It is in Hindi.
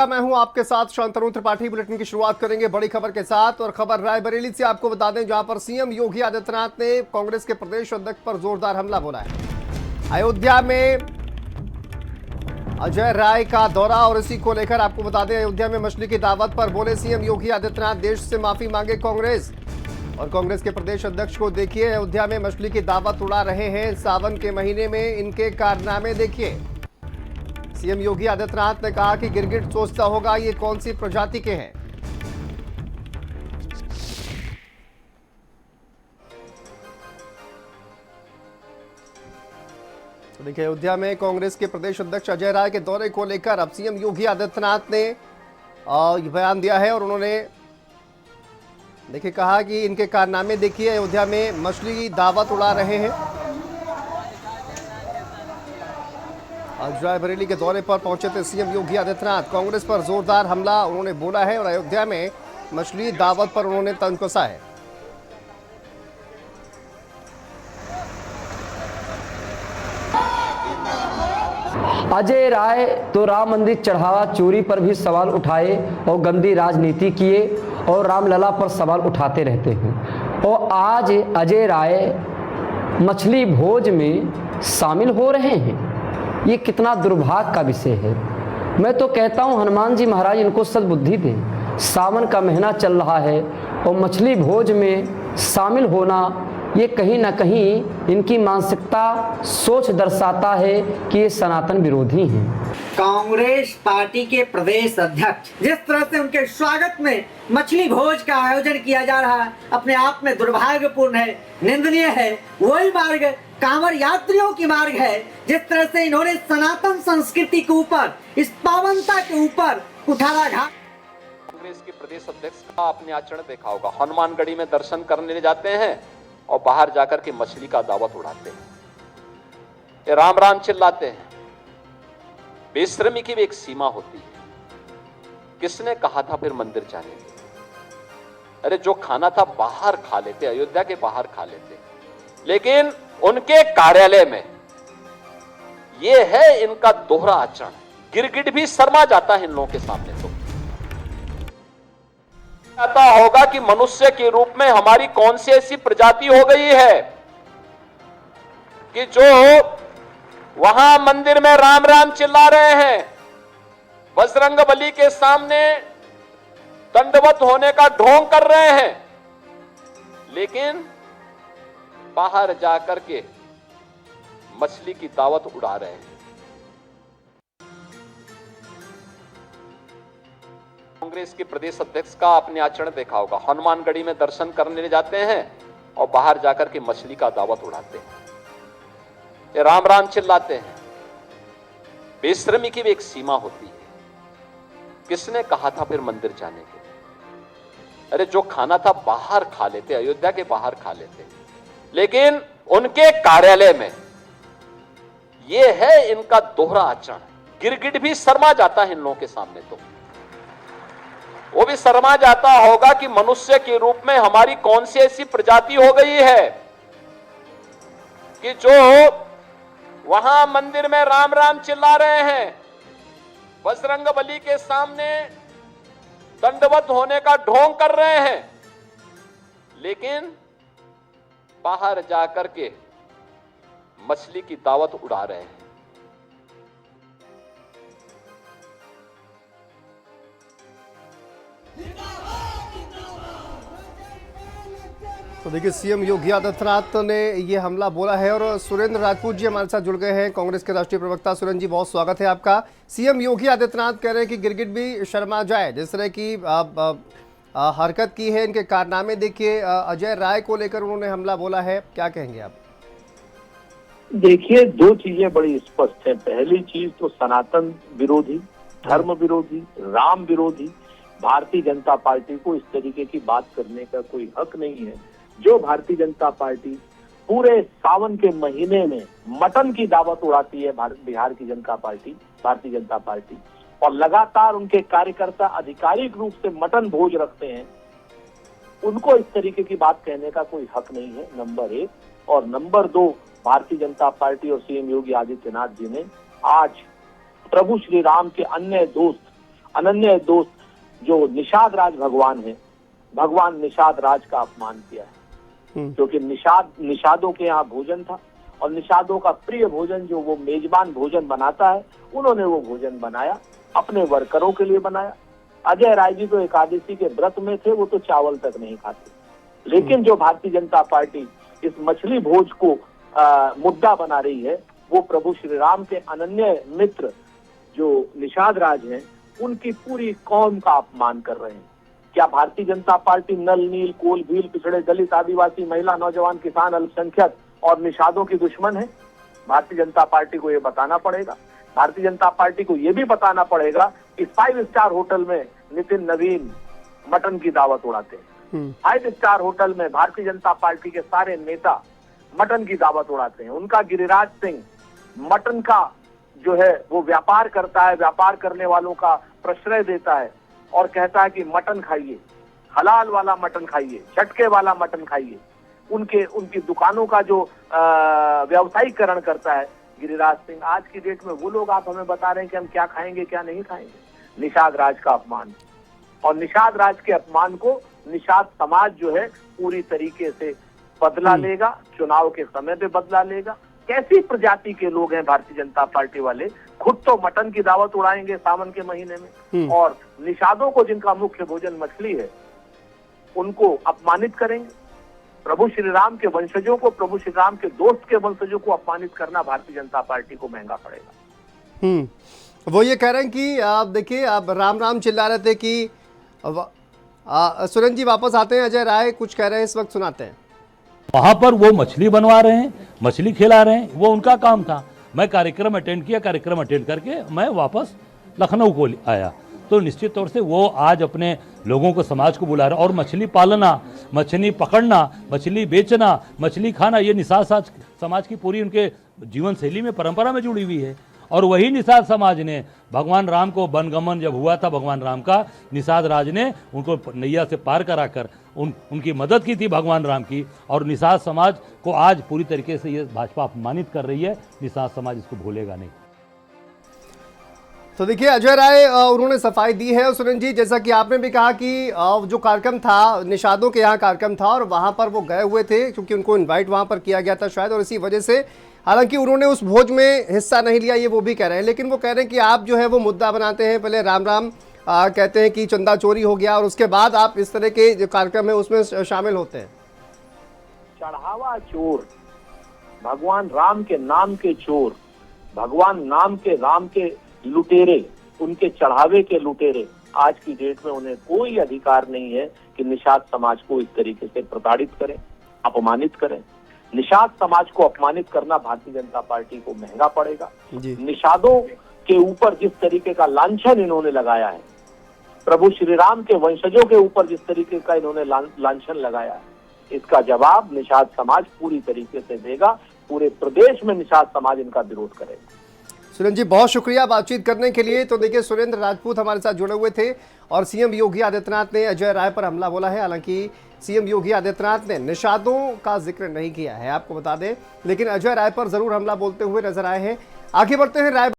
मैं हूं आपके साथ शांतनु त्रिपाठी। बुलेटिन की शुरुआत करेंगे बड़ी खबर के साथ और खबर रायबरेली से आपको बता दें, जहां पर सीएम योगी आदित्यनाथ ने कांग्रेस के प्रदेश अध्यक्ष पर जोरदार हमला बोला है। अयोध्या में अजय राय का दौरा और इसी को लेकर आपको बता दें, अयोध्या में मछली की दावत पर बोले सीएम योगी आदित्यनाथ, देश से माफी मांगे कांग्रेस। और कांग्रेस के प्रदेश अध्यक्ष को देखिए, अयोध्या में मछली की दावत उड़ा रहे हैं। सावन के महीने में इनके कारनामे देखिए। सीएम योगी आदित्यनाथ ने कहा कि गिरगिट सोचता होगा ये कौन सी प्रजाति के हैं। तो देखिए, अयोध्या में कांग्रेस के प्रदेश अध्यक्ष अजय राय के दौरे को लेकर अब सीएम योगी आदित्यनाथ ने बयान दिया है और उन्होंने देखिए कहा कि इनके कारनामे देखिए, अयोध्या में मछली की दावत उड़ा रहे हैं। आज रायबरेली के दौरे पर पहुंचे थे सीएम योगी आदित्यनाथ। कांग्रेस पर जोरदार हमला उन्होंने बोला है और अयोध्या में मछली दावत पर उन्होंने तंज कसा है। अजय राय तो राम मंदिर चढ़ावा चोरी पर भी सवाल उठाए और गंदी राजनीति किए और रामलला पर सवाल उठाते रहते हैं। और आज अजय राय मछली भोज में शामिल हो रहे हैं। ये कितना दुर्भाग्य का विषय है। मैं तो कहता हूँ हनुमान जी महाराज इनको सद्बुद्धि दें। सावन का महीना चल रहा है और मछली भोज में शामिल होना, ये कहीं ना कहीं इनकी मानसिकता सोच दर्शाता है कि ये सनातन विरोधी हैं। कांग्रेस पार्टी के प्रदेश अध्यक्ष जिस तरह से उनके स्वागत में मछली भोज का आयोजन किया जा रहा है, अपने आप में दुर्भाग्यपूर्ण है, निंदनीय है। वही मार्ग कांवड़ यात्रियों की मार्ग है। जिस तरह से इन्होंने सनातन संस्कृति के ऊपर, इस पावनता के ऊपर कुठाराघात। कांग्रेस के प्रदेश अध्यक्ष का आपने आचरण देखा होगा। हनुमानगढ़ी में दर्शन करने जाते हैं और बाहर जाकर के मछली का दावत उड़ाते हैं, ये राम राम चिल्लाते हैं। बेशर्मी की भी एक सीमा होती है। किसने कहा था फिर मंदिर जाने के? अरे जो खाना था बाहर खा लेते, अयोध्या के बाहर खा लेते, लेकिन उनके कार्यालय में ये है इनका दोहरा आचरण। गिरगिट भी शर्मा जाता है इन लोगों के सामने। तो आता होगा कि मनुष्य के रूप में हमारी कौन सी ऐसी प्रजाति हो गई है कि जो वहां मंदिर में राम राम चिल्ला रहे हैं, बजरंगबली के सामने दंडवत होने का ढोंग कर रहे हैं, लेकिन बाहर जाकर के मछली की दावत उड़ा रहे हैं। कांग्रेस के प्रदेश अध्यक्ष का आपने आचरण देखा होगा। हनुमानगढ़ी में दर्शन करने जाते हैं और बाहर जाकर के मछली का दावत उड़ाते हैं, ये राम राम चिल्लाते हैं। बेशर्मी की भी एक सीमा होती है। किसने कहा था फिर मंदिर जाने के? अरे जो खाना था बाहर खा लेते, अयोध्या के बाहर खा लेते, लेकिन उनके कार्यालय में ये है इनका दोहरा आचरण। गिरगिट भी शर्मा जाता है इन लोगों के सामने। तो वो भी शर्मा जाता होगा कि मनुष्य के रूप में हमारी कौन सी ऐसी प्रजाति हो गई है कि जो वहां मंदिर में राम राम चिल्ला रहे हैं, बजरंगबली के सामने दंडवत होने का ढोंग कर रहे हैं, लेकिन बाहर जाकर के मछली की दावत उड़ा रहे हैं। तो देखिए, सीएम योगी आदित्यनाथ ने ये हमला बोला है और सुरेंद्र राजपूत जी हमारे साथ जुड़ गए हैं, कांग्रेस के राष्ट्रीय प्रवक्ता। सुरेंद्र जी, बहुत स्वागत है आपका। सीएम योगी आदित्यनाथ कह रहे हैं कि गिरगिट भी शर्मा जाए। जिस तरह की हरकत की है, इनके कारनामे देखिए। अजय राय को लेकर उन्होंने हमला बोला है, क्या कहेंगे आप? देखिए, दो चीजें बड़ी स्पष्ट है। पहली चीज तो सनातन विरोधी, धर्म विरोधी, राम विरोधी भारतीय जनता पार्टी को इस तरीके की बात करने का कोई हक नहीं है। जो भारतीय जनता पार्टी पूरे सावन के महीने में मटन की दावत उड़ाती है, बिहार की जनता पार्टी, भारतीय जनता पार्टी, और लगातार उनके कार्यकर्ता आधिकारिक रूप से मटन भोज रखते हैं, उनको इस तरीके की बात कहने का कोई हक नहीं है, नंबर एक। और नंबर दो, भारतीय जनता पार्टी और सीएम योगी आदित्यनाथ जी ने आज प्रभु श्री राम के अन्य दोस्त अनन्य दोस्त जो निषाद राज भगवान है, भगवान निषाद राज का अपमान किया है। क्योंकि निषादों के यहाँ भोजन था और निषादों का प्रिय भोजन जो वो मेजबान भोजन बनाता है, उन्होंने वो भोजन बनाया, अपने वर्करों के लिए बनाया। अजय राय जी तो एकादशी के व्रत में थे, वो तो चावल तक नहीं खाते। लेकिन जो भारतीय जनता पार्टी इस मछली भोज को मुद्दा बना रही है, वो प्रभु श्री राम के अनन्य मित्र जो निषाद राज हैं, उनकी पूरी कौम का अपमान कर रहे हैं। क्या भारतीय जनता पार्टी नल, नील, कोल, भील, पिछड़े, दलित, आदिवासी, महिला, नौजवान, किसान, अल्पसंख्यक और निषादों की दुश्मन है? भारतीय जनता पार्टी को ये बताना पड़ेगा। भारतीय जनता पार्टी को ये भी बताना पड़ेगा कि 5 स्टार होटल में नितिन नवीन मटन की दावत उड़ाते हैं। 5 स्टार होटल में भारतीय जनता पार्टी के सारे नेता मटन की दावत उड़ाते हैं। उनका गिरिराज सिंह मटन का जो है वो व्यापार करता है, व्यापार करने वालों का प्रश्रय देता है और कहता है कि मटन खाइए, हलाल वाला मटन खाइए, झटके वाला मटन खाइए। उनकी दुकानों का जो व्यावसायीकरण करता है गिरिराज सिंह। आज की डेट में वो लोग आप हमें बता रहे हैं कि हम क्या खाएंगे क्या नहीं खाएंगे। निषाद राज का अपमान, और निषाद राज के अपमान को निषाद समाज जो है पूरी तरीके से बदला लेगा, चुनाव के समय पे बदला लेगा। कैसी प्रजाति के लोग हैं भारतीय जनता पार्टी वाले, खुद तो मटन की दावत उड़ाएंगे सावन के महीने में, और निषादों को जिनका मुख्य भोजन मछली है उनको अपमानित करेंगे। प्रभु श्री राम के वंशजों को, प्रभु श्री राम के दोस्त के वंशजों को अपमानित करना भारतीय जनता पार्टी को महंगा पड़ेगा। वो ये कह रहे हैं कि आप देखिए, आप राम राम चिल्ला रहे थे कि सुरेंद्र जी वापस आते हैं, अजय राय कुछ कह रहे हैं, इस वक्त सुनाते हैं। वहां पर वो मछली बनवा रहे हैं, मछली खिला रहे हैं, वो उनका काम था। मैं कार्यक्रम अटेंड किया, कार्यक्रम अटेंड करके मैं वापस लखनऊ को आया। तो निश्चित तौर से वो आज अपने लोगों को, समाज को बुला रहे हैं। और मछली पालना, मछली पकड़ना, मछली बेचना, मछली खाना, ये निषाद समाज की पूरी उनके जीवन शैली में, परंपरा में जुड़ी हुई है। और वही निषाद समाज ने भगवान राम को वनगमन जब हुआ था भगवान राम का, निषाद राज ने उनको नैया से पार कराकर उनकी मदद की थी भगवान राम की। और निषाद समाज को आज पूरी तरीके से ये भाजपा अपमानित कर रही है। निषाद समाज इसको भूलेगा नहीं। तो देखिए, अजय राय उन्होंने सफाई दी है। सुरेंद्र जी, जैसा कि आपने भी कहा कि जो कार्यक्रम था, निषादों के यहाँ कार्यक्रम था और वहाँ पर वो गए हुए थे क्योंकि उनको इनवाइट वहाँ पर किया गया था शायद, और इसी वजह से, हालांकि उन्होंने उस भोज में हिस्सा नहीं लिया, ये वो भी कह रहे हैं। लेकिन वो कह रहे हैं कि आप जो है वो मुद्दा बनाते हैं, पहले राम राम कहते हैं कि चंदा चोरी हो गया और उसके बाद आप इस तरह के जो कार्यक्रम है उसमें शामिल होते हैं। चढ़ावा चोर, भगवान राम के नाम के चोर, भगवान नाम के राम के लुटेरे, उनके चढ़ावे के लुटेरे, आज की डेट में उन्हें कोई अधिकार नहीं है कि निषाद समाज को इस तरीके से प्रताड़ित करें, अपमानित करें। निषाद समाज को अपमानित करना भारतीय जनता पार्टी को महंगा पड़ेगा। निषादों के ऊपर जिस तरीके का लांछन इन्होंने लगाया है, प्रभु श्री राम के वंशजों के ऊपर जिस तरीके का इन्होंने लांछन लगाया है, इसका जवाब निषाद समाज पूरी तरीके से देगा। पूरे प्रदेश में निषाद समाज इनका विरोध करेगा। सुरेंद्र जी, बहुत शुक्रिया बातचीत करने के लिए। तो देखिए, सुरेंद्र राजपूत हमारे साथ जुड़े हुए थे और सीएम योगी आदित्यनाथ ने अजय राय पर हमला बोला है। हालांकि सीएम योगी आदित्यनाथ ने निषादों का जिक्र नहीं किया है, आपको बता दें, लेकिन अजय राय पर जरूर हमला बोलते हुए नजर आए हैं। आगे बढ़ते हैं राय